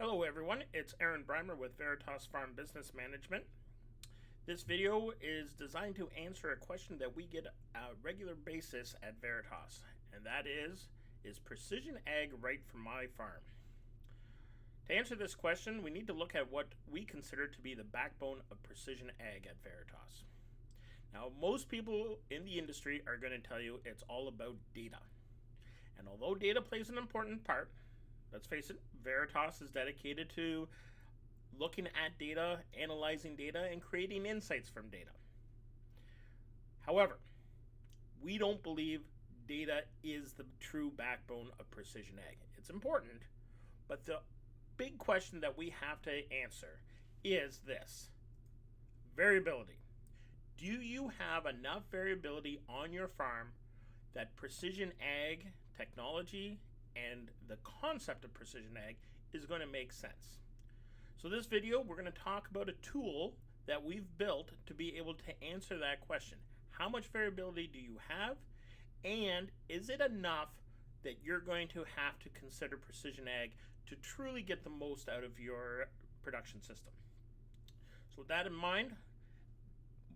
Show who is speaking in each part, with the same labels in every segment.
Speaker 1: Hello everyone, it's Aaron Breimer with Veritas Farm Business Management. This video is designed to answer a question that we get on a regular basis at Veritas, and that is precision ag right for my farm? To answer this question, we need to look at what we consider to be the backbone of precision ag at Veritas. Now, most people in the industry are going to tell you it's all about data. And although data plays an important part, let's face it, Veritas is dedicated to looking at data, analyzing data, and creating insights from data. However, we don't believe data is the true backbone of precision ag. It's important, but the big question that we have to answer is this: variability. Do you have enough variability on your farm that precision ag technology and the concept of precision ag is going to make sense? So this video, we're going to talk about a tool that we've built to be able to answer that question. How much variability do you have? And is it enough that you're going to have to consider precision ag to truly get the most out of your production system? So with that in mind,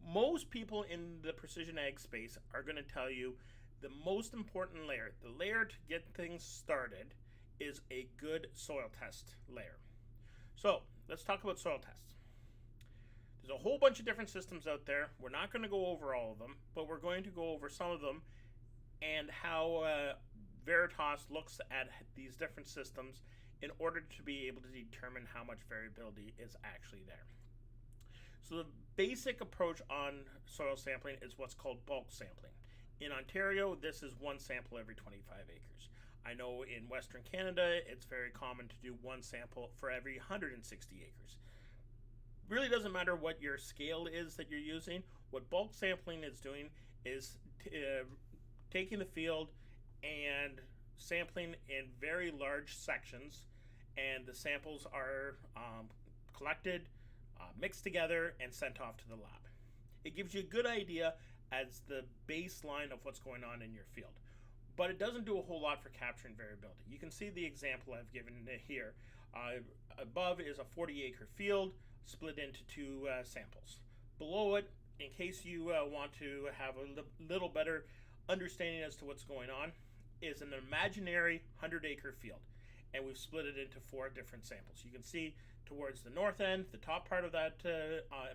Speaker 1: most people in the precision ag space are going to tell you the most important layer, the layer to get things started, is a good soil test layer. So let's talk about soil tests. There's a whole bunch of different systems out there. We're not going to go over all of them, but we're going to go over some of them and how Veritas looks at these different systems in order to be able to determine how much variability is actually there. So the basic approach on soil sampling is what's called bulk sampling. In Ontario, this is one sample every 25 acres. I know in Western Canada, it's very common to do one sample for every 160 acres. Really doesn't matter what your scale is that you're using. What bulk sampling is doing is taking the field and sampling in very large sections, and the samples are collected, mixed together, and sent off to the lab. It gives you a good idea as the baseline of what's going on in your field, but it doesn't do a whole lot for capturing variability. You can see the example I've given here. Above is a 40-acre field split into two samples. Below it, in case you want to have a little better understanding as to what's going on, is an imaginary 100-acre field, and we've split it into four different samples. You can see towards the north end, the top part of that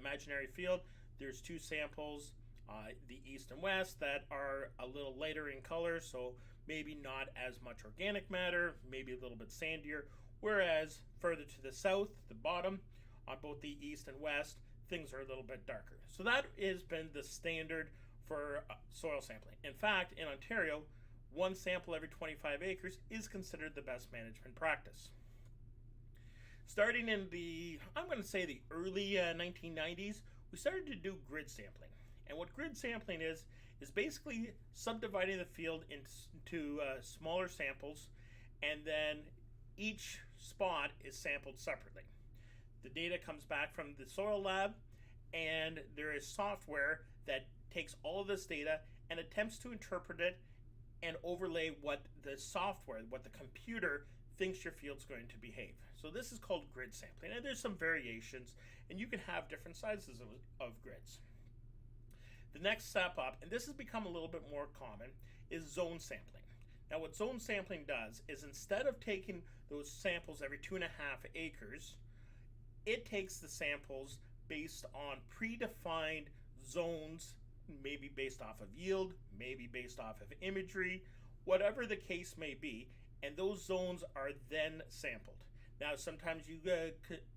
Speaker 1: imaginary field, there's two samples, the east and west, that are a little lighter in color, so maybe not as much organic matter, maybe a little bit sandier, whereas further to the south, the bottom, on both the east and west, things are a little bit darker. So that has been the standard for soil sampling. In fact, in Ontario, one sample every 25 acres is considered the best management practice. Starting in the, I'm going to say the early 1990s, we started to do grid sampling. And what grid sampling is basically subdividing the field into smaller samples, and then each spot is sampled separately. The data comes back from the soil lab, and there is software that takes all of this data and attempts to interpret it and overlay what the software, what the computer thinks your field's going to behave. So this is called grid sampling, and there's some variations, and you can have different sizes of grids. The next step up, and this has become a little bit more common, is zone sampling. Now what zone sampling does is, instead of taking those samples every 2.5 acres, it takes the samples based on predefined zones, maybe based off of yield, maybe based off of imagery, whatever the case may be, and those zones are then sampled. Now sometimes you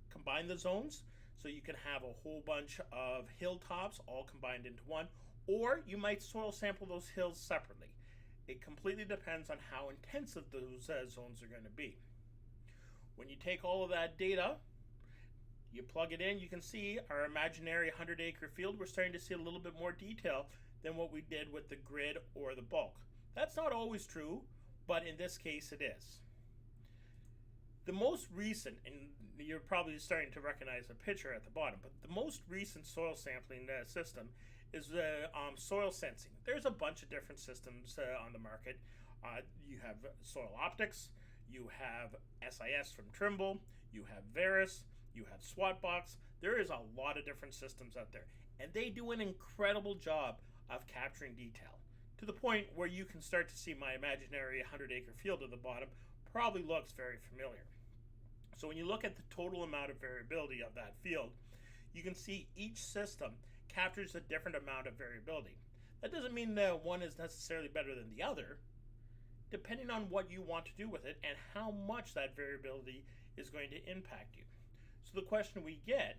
Speaker 1: combine the zones, so you can have a whole bunch of hilltops all combined into one, or you might soil sample those hills separately. It completely depends on how intensive those zones are going to be. When you take all of that data, you plug it in, you can see our imaginary 100-acre field, we're starting to see a little bit more detail than what we did with the grid or the bulk. That's not always true, but in this case it is. The most recent, and you're probably starting to recognize a picture at the bottom, but the most recent soil sampling system is soil sensing. There's a bunch of different systems on the market. You have Soil Optics, you have SIS from Trimble, you have Veris, you have SWOTbox. There is a lot of different systems out there, and they do an incredible job of capturing detail to the point where you can start to see my imaginary 100-acre field at the bottom probably looks very familiar. So when you look at the total amount of variability of that field, you can see each system captures a different amount of variability. That doesn't mean that one is necessarily better than the other, depending on what you want to do with it and how much that variability is going to impact you. So the question we get,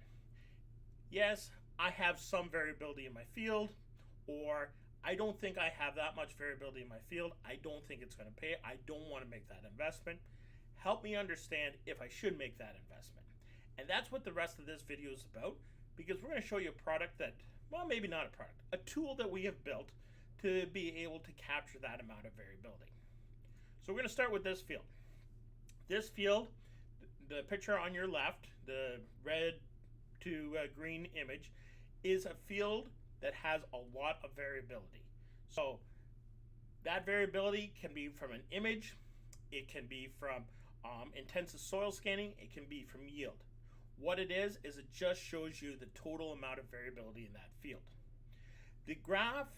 Speaker 1: yes, I have some variability in my field, or I don't think I have that much variability in my field. I don't think it's going to pay. I don't want to make that investment. Help me understand if I should make that investment. And that's what the rest of this video is about, because we're going to show you a product that, well, maybe not a product, a tool that we have built to be able to capture that amount of variability. So we're going to start with this field. This field, the picture on your left, the red to green image, is a field that has a lot of variability. So that variability can be from an image, it can be from intensive soil scanning, it can be from yield. What it is it just shows you the total amount of variability in that field. The graph,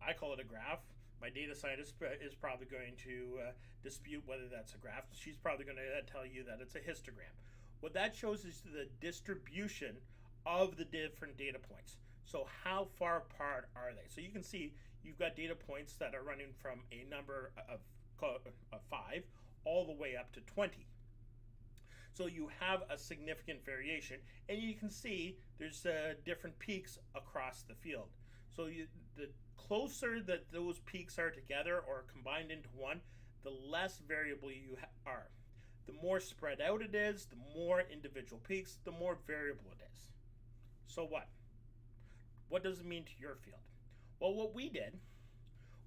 Speaker 1: I call it a graph. My data scientist is probably going to dispute whether that's a graph. She's probably going to tell you that it's a histogram. What that shows is the distribution of the different data points. So how far apart are they? So you can see you've got data points that are running from a number of 5 all the way up to 20. So you have a significant variation, and you can see there's different peaks across the field. So the closer that those peaks are together or combined into one, the less variable you are. The more spread out it is, the more individual peaks, the more variable it is. So what? What does it mean to your field? Well, what we did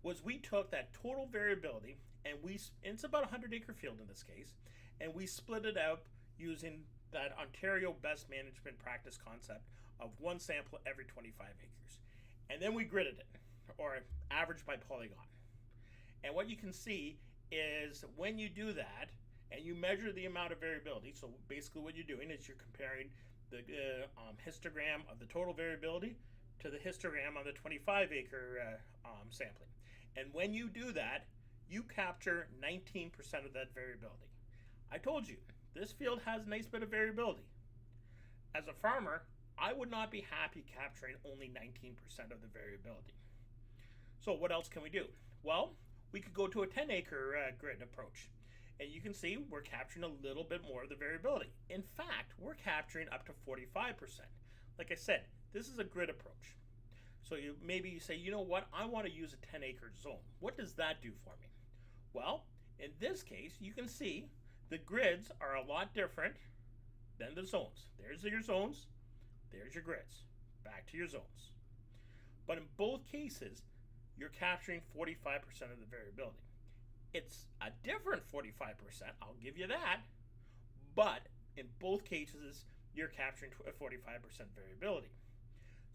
Speaker 1: was we took that total variability, and it's about a 100-acre field in this case, and we split it out using that Ontario Best Management Practice concept of one sample every 25 acres. And then we gridded it, or averaged by polygon. And what you can see is when you do that, and you measure the amount of variability, so basically what you're doing is you're comparing the histogram of the total variability to the histogram on the 25-acre sampling. And when you do that, you capture 19% of that variability. I told you, this field has a nice bit of variability. As a farmer, I would not be happy capturing only 19% of the variability. So what else can we do? Well, we could go to a 10-acre grid approach. And you can see we're capturing a little bit more of the variability. In fact, we're capturing up to 45%. Like I said, this is a grid approach. So maybe you say, you know what, I want to use a 10-acre zone. What does that do for me? Well, in this case, you can see the grids are a lot different than the zones. There's your zones, there's your grids. Back to your zones. But in both cases, you're capturing 45% of the variability. It's a different 45%, I'll give you that, but in both cases, you're capturing 45% variability.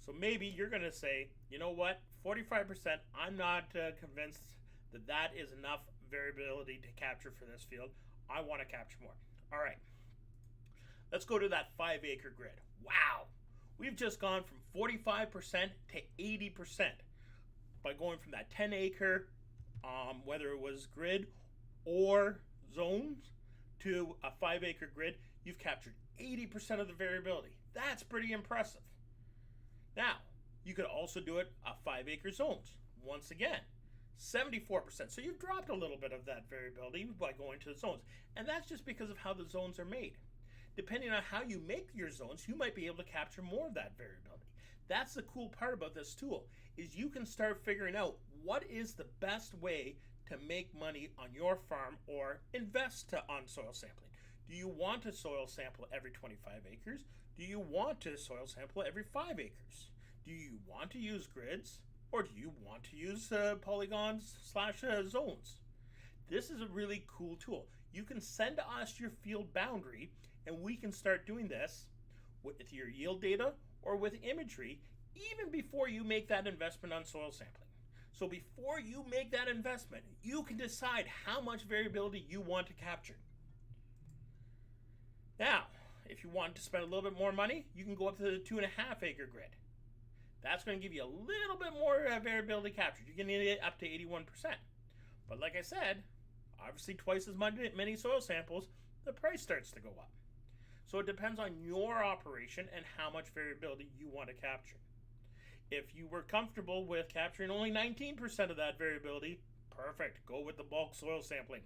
Speaker 1: So maybe you're going to say, you know what, 45%, I'm not convinced that that is enough variability to capture for this field. I want to capture more. All right, let's go to that 5-acre grid. Wow, we've just gone from 45% to 80% by going from that 10-acre, whether it was grid or zones, to a 5-acre grid. You've captured 80% of the variability. That's pretty impressive. Now, you could also do it a 5-acre zones. Once again, 74%. So you've dropped a little bit of that variability by going to the zones. And that's just because of how the zones are made. Depending on how you make your zones, you might be able to capture more of that variability. That's the cool part about this tool, is you can start figuring out what is the best way to make money on your farm or invest on soil sampling. Do you want to soil sample every 25 acres? Do you want to soil sample every 5 acres? Do you want to use grids? Or do you want to use polygons / zones? This is a really cool tool. You can send us your field boundary, and we can start doing this with your yield data or with imagery even before you make that investment on soil sampling. So before you make that investment, you can decide how much variability you want to capture. Now, if you want to spend a little bit more money, you can go up to the 2.5 acre grid. That's going to give you a little bit more variability capture. You can get it up to 81%. But like I said, obviously twice as many soil samples, the price starts to go up. So it depends on your operation and how much variability you want to capture. If you were comfortable with capturing only 19% of that variability, perfect, go with the bulk soil sampling.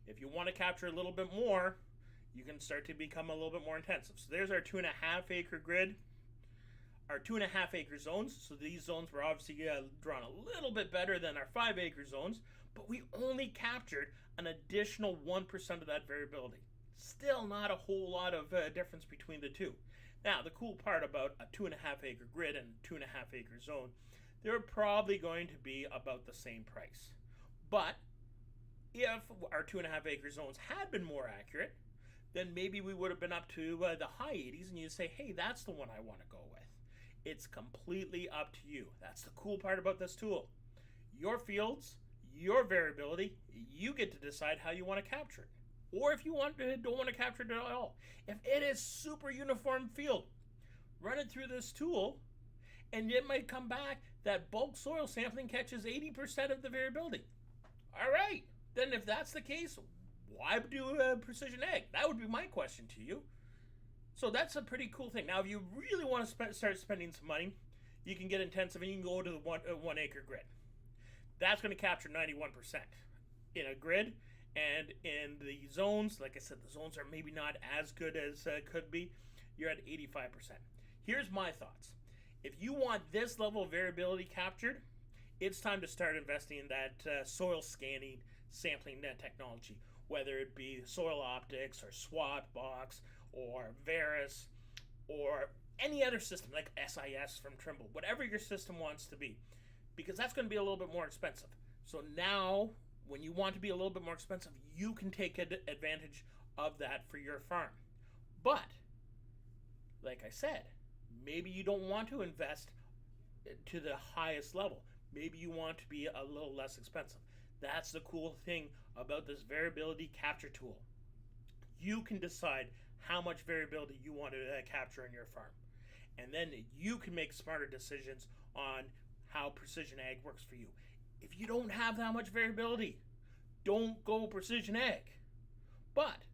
Speaker 1: If you want to capture a little bit more, you can start to become a little bit more intensive. So there's our 2.5 acre grid, our 2.5 acre zones. So these zones were obviously drawn a little bit better than our 5 acre zones, but we only captured an additional 1% of that variability. Still not a whole lot of difference between the two. Now, the cool part about a 2.5 acre grid and 2.5 acre zone, they're probably going to be about the same price. But if our 2.5 acre zones had been more accurate, then maybe we would have been up to the high 80s, and you'd say, hey, that's the one I want to go with. It's completely up to you. That's the cool part about this tool. Your fields, your variability, you get to decide how you want to capture it. Or if you don't want to capture it at all. If it is super uniform field, run it through this tool, and it might come back that bulk soil sampling catches 80% of the variability. All right, then if that's the case, why do a precision ag? That would be my question to you. So that's a pretty cool thing. Now, if you really want to start spending some money, you can get intensive and you can go to the 1 acre grid. That's going to capture 91% in a grid. And in the zones, like I said, the zones are maybe not as good as could be. You're at 85%. Here's my thoughts. If you want this level of variability captured, it's time to start investing in that soil scanning, sampling technology, whether it be Soil Optics or SwapBox or Veris or any other system like SIS from Trimble, whatever your system wants to be, because that's going to be a little bit more expensive. So now, when you want to be a little bit more expensive, you can take advantage of that for your farm. But, like I said, maybe you don't want to invest to the highest level. Maybe you want to be a little less expensive. That's the cool thing about this variability capture tool. You can decide how much variability you want to capture in your farm. And then you can make smarter decisions on how precision ag works for you. If you don't have that much variability, don't go precision ag. But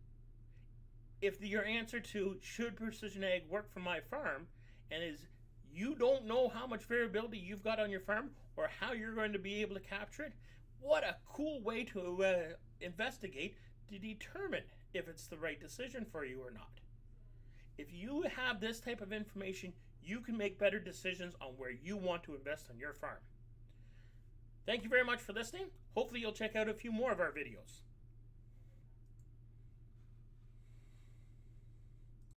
Speaker 1: if your answer to should precision ag work for my farm and is you don't know how much variability you've got on your farm or how you're going to be able to capture it, what a cool way to investigate to determine if it's the right decision for you or not. If you have this type of information, you can make better decisions on where you want to invest on your farm. Thank you very much for listening. Hopefully you'll check out a few more of our videos.